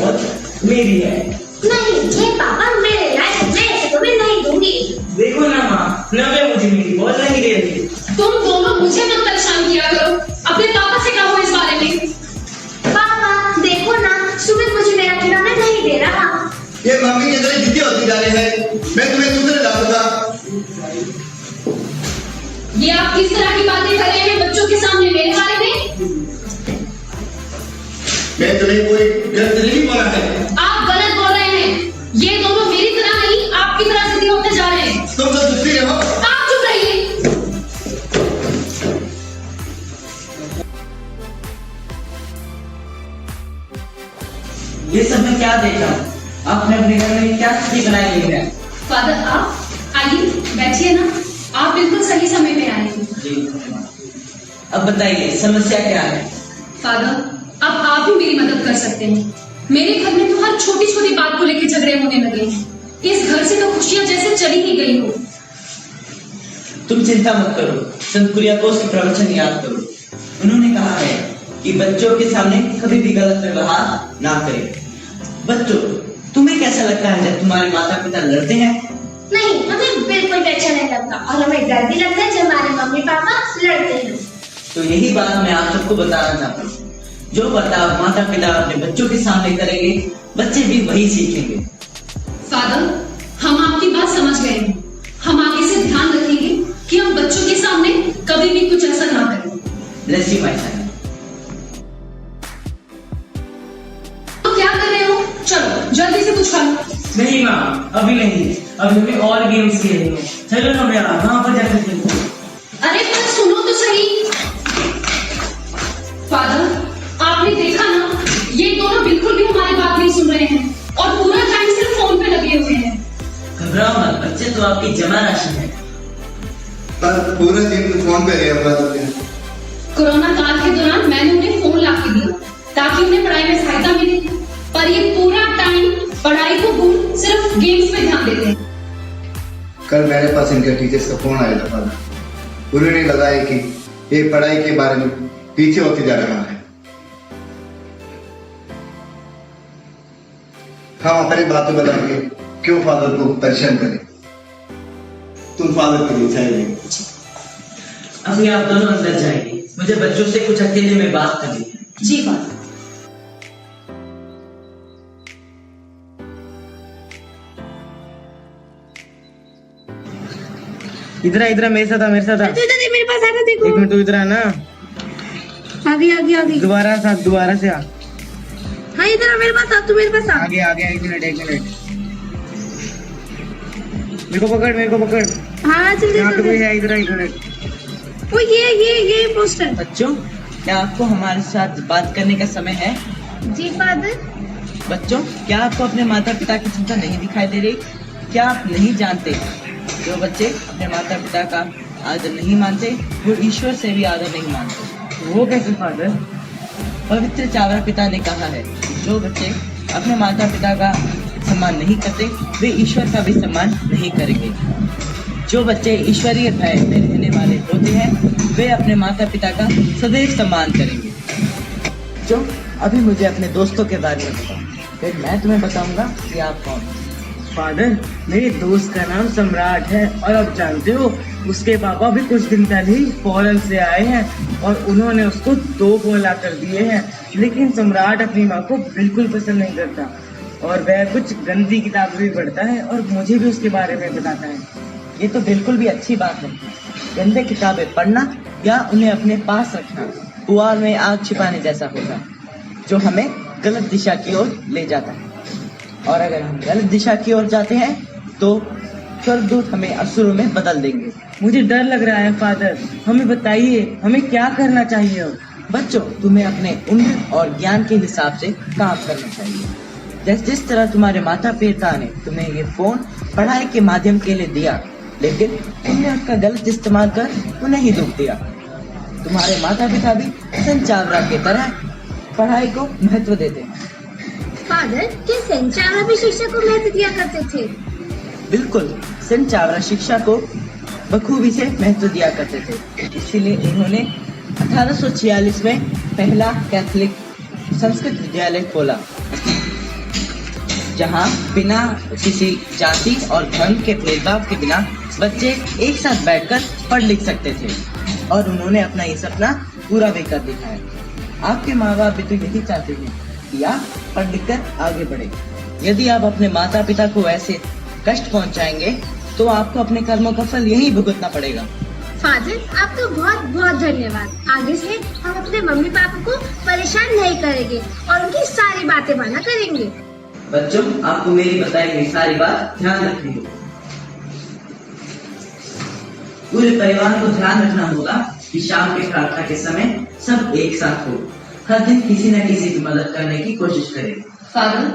मौत मेरी है। नहीं ये पापा मेरे लायक, मैं इसे तुम्हें नहीं दूंगी। देखो ना माँ, नव्या मुझे मेरी बॉल नहीं दे रही। तुम दोनों मुझे मत परेशान किया करो, अपने पापा से कहो इस बारे में। पापा देखो ना, सुमित मुझे मेरा खिलौना नहीं दे रहा। ये मम्मी की तरह जिद्दी होती जा रही है, मैं तुम्हें दूसरे ला दूंगा। ये आप किस तरह की बातें कर रहे हैं बच्चों के सामने मेरे बारे में? मैं तुम्हें कोई गलत नहीं बोला है। आप गलत बोल रहे हैं। ये दोनों मेरी तरह नहीं, आपकी तरह जिद्दी होते जा रहे हैं। तुम तो दूसरी हो। आप चुप रहिए। ये सब मैं क्या देख रहा हूँ? आपने अपने घर में क्या स्थिति बनाई हुई है? फादर आप आइए बैठिए ना, आप बिल्कुल सही समय पे आए हैं। जी। अब बताइए समस्या क्या है? फादर अब आप ही मेरी मदद कर सकते हैं। मेरे घर में तो हर छोटी छोटी बात को लेकर झगड़े होने लगे हैं। इस घर से तो खुशियां जैसे चली ही गई हो। तुम चिंता मत करो, संत कुरियाकोस के प्रवचन याद करो। उन्होंने कहा है कि बच्चों के सामने कभी भी गलत व्यवहार ना करें। बच्चों, तुम्हें कैसा लगता है जब तुम्हारे माता पिता लड़ते हैं? नहीं, हमें बिल्कुल अच्छा नहीं लगता और हमें डर भी लगता है जब हमारे मम्मी पापा लड़ते हैं। तो यही बात मैं आप सबको बताना चाहता हूँ। जो बर्ताव माता पिता अपने बच्चों के सामने करेंगे, बच्चे भी वही सीखेंगे। फादर हम आपकी बात समझ गए हैं। हम आगे से ध्यान रखेंगे कि हम बच्चों के सामने कभी भी कुछ ऐसा ना करें। Bless you my son. तो क्या कर रहे हो? चलो जल्दी से कुछ करो। नहीं माँ, अभी नहीं, अभी हमें और गेम्स खेलेंगे। चलो ना मेरा वहाँ पर जाकर खेलते हैं। अरे पर सुनो तो सही। फादर आपने देखा ना, ये दोनों बिल्कुल भी हमारी बात नहीं सुन रहे हैं और पूरा टाइम सिर्फ फोन पे लगे हुए हैं। घबराओ मत, बच्चे तो आपकी जमा राशि है। पर पूरा दिन तो फोन पे गया हुआ। कोरोना काल के दौरान मैंने उन्हें फोन ला के दिया ताकि उन्हें पढ़ाई में सहायता मिले, पर ये पूरा टाइम पढ़ाई को भूल सिर्फ गेम्स पे ध्यान देते हैं। कल मेरे पास इनके टीचर्स का फोन आया था फादर। उन्होंने लगाया कि ये पढ़ाई के बारे में पीछे होते जा रहा है। हम अपनी बातें बता के क्यों फादर को परेशान करें। तुम फादर के लिए चाहिए। अभी आप दोनों अंदर जाइए, मुझे बच्चों से कुछ अकेले में बात करनी है। जी फादर। इधर इधर मेरे साथ आ, मेरे साथ आ। मेरे पास आना, देखो। एक मिनट तू इधर आना। आगे आगे आगे। दोबारा से आ। हाँ इधर आ, मेरे पास आ, तू मेरे पास आ। आगे आगे, एक मिनट। मेरे को पकड़। हाँ जल्दी यहाँ पे कोई जल्दी। है, इधर एक मिनट। ओ ये पोस्टर। बच्चों, क्या आपको हमारे साथ बात करने का समय है? जी फादर। बच्चों, क्या आपको अपने माता पिता की चिंता नहीं दिखाई दे रही? क्या आप नहीं जानते जो बच्चे अपने माता पिता का आदर नहीं मानते, वो ईश्वर से भी आदर नहीं मानते? वो कैसे फादर? पवित्र चावरा पिता ने कहा है कि जो बच्चे अपने माता पिता का सम्मान नहीं करते, वे ईश्वर का भी सम्मान नहीं करेंगे। जो बच्चे ईश्वरीय भय में रहने वाले होते हैं, वे अपने माता पिता का सदैव सम्मान करेंगे। जो अभी मुझे अपने दोस्तों के बारे में बताओ, फिर मैं तुम्हें बताऊंगा कि आप कौन हो। फादर, मेरे दोस्त का नाम सम्राट है और आप जानते हो उसके पापा भी कुछ दिन पहले ही फॉरेन से आए हैं और उन्होंने उसको 2 फोन ला कर दिए हैं। लेकिन सम्राट अपनी माँ को बिल्कुल पसंद नहीं करता और वह कुछ गंदी किताबें भी पढ़ता है और मुझे भी उसके बारे में बताता है। ये तो बिल्कुल भी अच्छी बात है। गंदे किताबें पढ़ना या उन्हें अपने पास रखना पुआल में आग छिपाने जैसा होगा, जो हमें गलत दिशा की ओर ले जाता है। और अगर हम गलत दिशा की ओर जाते हैं तो स्वर्गदूत हमें असुरों में बदल देंगे। मुझे डर लग रहा है फादर, हमें बताइए हमें क्या करना चाहिए अब? बच्चों, तुम्हें अपने उम्र और ज्ञान के हिसाब से काम करना चाहिए। जिस तरह तुम्हारे माता पिता ने तुम्हें ये फोन पढ़ाई के माध्यम के लिए दिया, लेकिन तुमने उसका गलत इस्तेमाल कर उन्हें ही दुख दिया। तुम्हारे माता पिता भी संत चावरा की तरह पढ़ाई को महत्व देते हैं। फादर, क्या संत चावरा भी शिक्षा को महत्व दिया करते थे? बिल्कुल, संत चावरा शिक्षा को बखूबी से महत्व दिया करते थे। इसीलिए उन्होंने 1846 में पहला कैथोलिक संस्कृत विद्यालय खोला। जहां बिना किसी जाति और धर्म के भेदभाव के बिना बच्चे एक साथ बैठकर पढ़ लिख सकते थे और उन्होंने अपना ये सपना पूरा भी कर दिखाया। आपके माँ बाप भी तो यही चाहते हैं कि आप पढ़ लिख कर आगे बढ़े। यदि आप अपने माता पिता को ऐसे कष्ट पहुंचाएंगे तो आपको अपने कर्मों का फल यही भुगतना पड़ेगा। फादर, आपको बहुत बहुत धन्यवाद। आगे से हम अपने मम्मी पापा को परेशान नहीं करेंगे और उनकी सारी बातें माना करेंगे। बच्चों, आपको मेरी बताई हुई सारी बात ध्यान रखनी होगी। पूरे परिवार को ध्यान रखना होगा कि शाम के प्रार्थना के समय सब एक साथ हो। हर दिन किसी न किसी की मदद करने की कोशिश करें। फादर,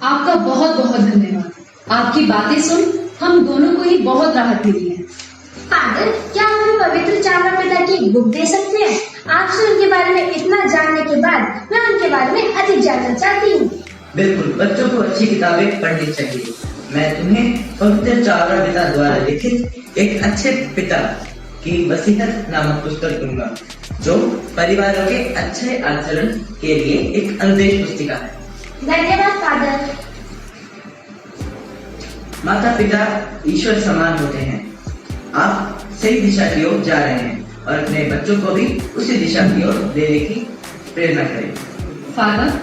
आपका बहुत बहुत धन्यवाद। आपकी बातें सुन हम दोनों को ही बहुत राहत मिली है। फादर, क्या आप हमें पवित्र चावड़ा पिता की एक बुक दे सकते हैं? आपसे उनके बारे में इतना जानने के बाद मैं उनके बारे में अधिक जानना चाहती हूँ। बिल्कुल, बच्चों को अच्छी किताबें पढ़नी चाहिए। मैं तुम्हें पवित्र चावड़ा पिता द्वारा लिखित एक अच्छे पिता की वसीयत नामक पुस्तक दूंगा, जो परिवारों के अच्छे आचरण के लिए एक अनुदेश पुस्तिका है। धन्यवाद फादर। माता पिता ईश्वर समान होते हैं। आप सही दिशा की ओर जा रहे हैं और अपने बच्चों को भी उसी दिशा की ओर देने की प्रेरणा करें। फादर,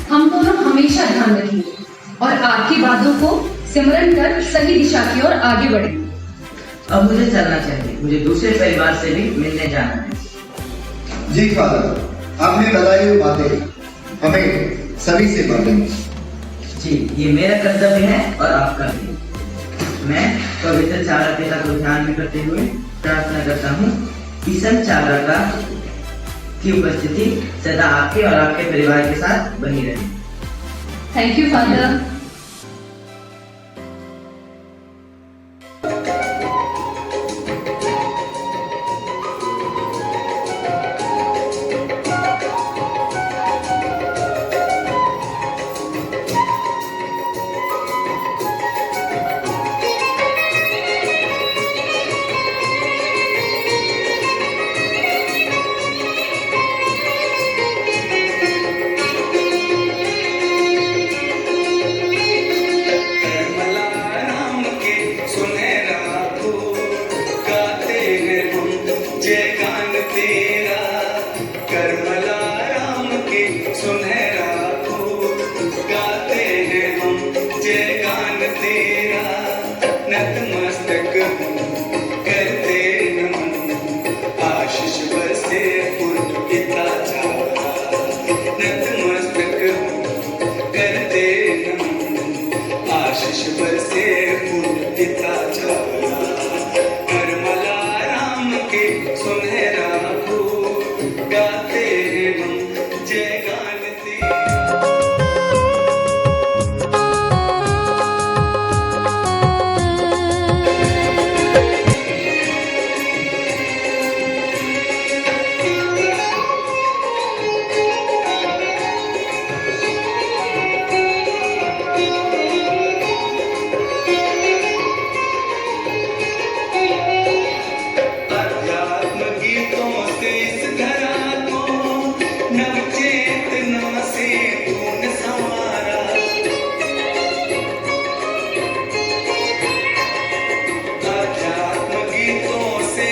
हम दोनों हमेशा ध्यान रखेंगे और आपकी बातों को सिमरन कर सही दिशा की ओर आगे बढ़ेंगे। अब मुझे चलना चाहिए, मुझे दूसरे परिवार से भी मिलने जाना है। जी फादर, आपने बताई हुई बातें हमें सभी से बांटेंगे। जी, ये मेरा कर्तव्य है और आपका भी। मैं पवित्र चावड़ा पिता को ध्यान में करते हुए प्रार्थना करता हूँ कि संत चावड़ा का की उपस्थिति सदा आपके और आपके परिवार के साथ बनी रहे। Thank you father. आध्यात्म गीतों से